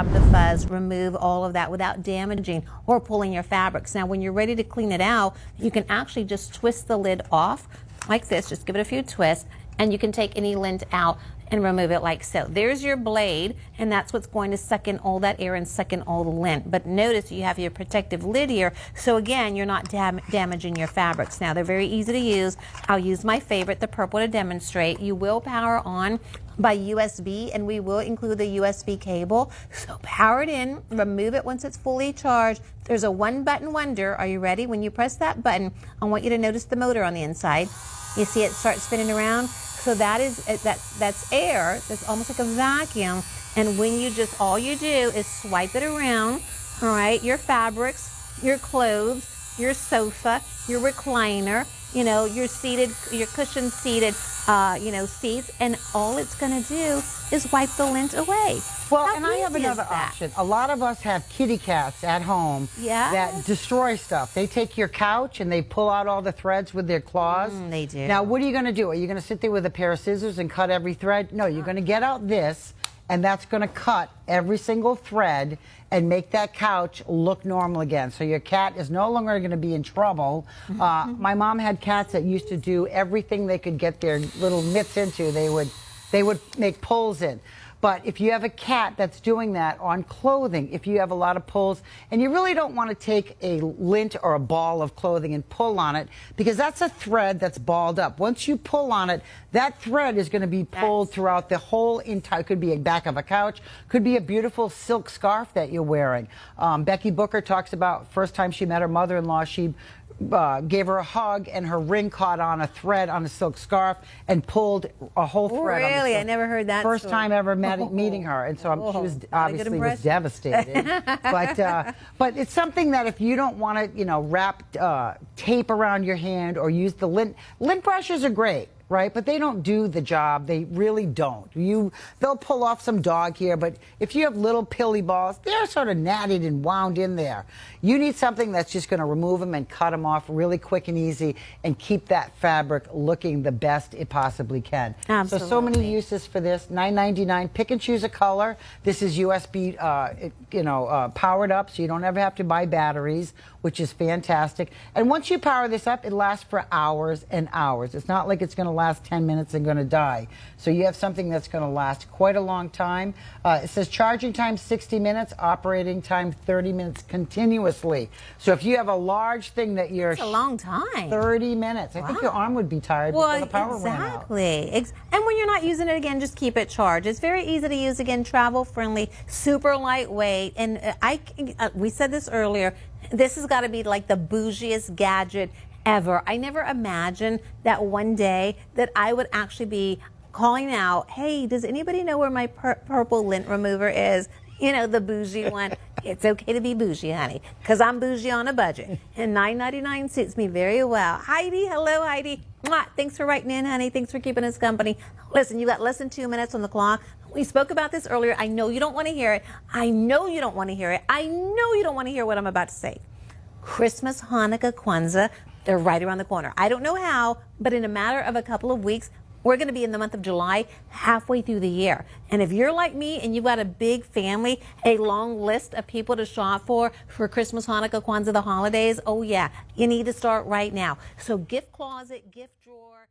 the fuzz, remove all of that without damaging or pulling your fabrics. Now, when you're ready to clean it out, you can actually just twist the lid off like this. Just give it a few twists, and you can take any lint out and remove it like so. There's your blade, and that's what's going to suck in all that air and suck in all the lint. But notice you have your protective lid here, so again, you're not damaging your fabrics. Now, they're very easy to use. I'll use my favorite, the purple, to demonstrate. You will power on by USB, and we will include the USB cable. So power it in, remove it once it's fully charged. There's a one-button wonder. Are you ready? When you press that button, I want you to notice the motor on the inside. You see it start spinning around? So that's air. That's almost like a vacuum. And when you just, all you do is swipe it around, all right, your fabrics, your clothes, your sofa, your recliner, you know, your cushion seated, seats, and all it's going to do is wipe the lint away. Well, and I have another option. A lot of us have kitty cats at home that destroy stuff. They take your couch and they pull out all the threads with their claws. They do. Now, what are you going to do? Are you going to sit there with a pair of scissors and cut every thread? No, you're going to get out this, and that's going to cut every single thread and make that couch look normal again. So your cat is no longer going to be in trouble. My mom had cats that used to do everything they could get their little mitts into. They would make pulls in. But if you have a cat that's doing that on clothing, if you have a lot of pulls, and you really don't want to take a lint or a ball of clothing and pull on it, because that's a thread that's balled up. Once you pull on it, that thread is going to be pulled throughout the whole entire, could be a back of a couch, could be a beautiful silk scarf that you're wearing. Becky Booker talks about first time she met her mother-in-law, she gave her a hug, and her ring caught on a thread on a silk scarf and pulled a whole thread. Really? I never heard that First story. time ever meeting her, and so she was obviously was devastated. But it's something that if you don't want to, wrap tape around your hand or use the lint brushes are great, right? But they don't do the job. They really don't. They'll pull off some dog hair, but if you have little pilly balls, they're sort of natted and wound in there. You need something that's just going to remove them and cut them off really quick and easy and keep that fabric looking the best it possibly can. Absolutely. So many uses for this. $9.99. Pick and choose a color. This is USB, powered up, so you don't ever have to buy batteries, which is fantastic. And once you power this up, it lasts for hours and hours. It's not like it's going to last 10 minutes and going to die. So you have something that's going to last quite a long time. It says charging time 60 minutes, operating time 30 minutes continuously. So if you have a large thing that you're... That's a long time. 30 minutes. I think your arm would be tired before the power ran out. Exactly. And when you're not using it again, just keep it charged. It's very easy to use again, travel friendly, super lightweight. And we said this earlier, this has got to be like the bougiest gadget ever. I never imagined that one day that I would actually be calling out, hey, does anybody know where my purple lint remover is? The bougie one. It's okay to be bougie, honey, because I'm bougie on a budget. And $9.99 suits me very well. Heidi, hello, Heidi. Mwah. Thanks for writing in, honey. Thanks for keeping us company. Listen, you got less than 2 minutes on the clock. We spoke about this earlier. I know you don't want to hear it. I know you don't want to hear it. I know you don't want to hear what I'm about to say. Christmas, Hanukkah, Kwanzaa, they're right around the corner. I don't know how, but in a matter of a couple of weeks, we're going to be in the month of July, halfway through the year. And if you're like me and you've got a big family, a long list of people to shop for Christmas, Hanukkah, Kwanzaa, the holidays, oh yeah, you need to start right now. So gift closet, gift drawer.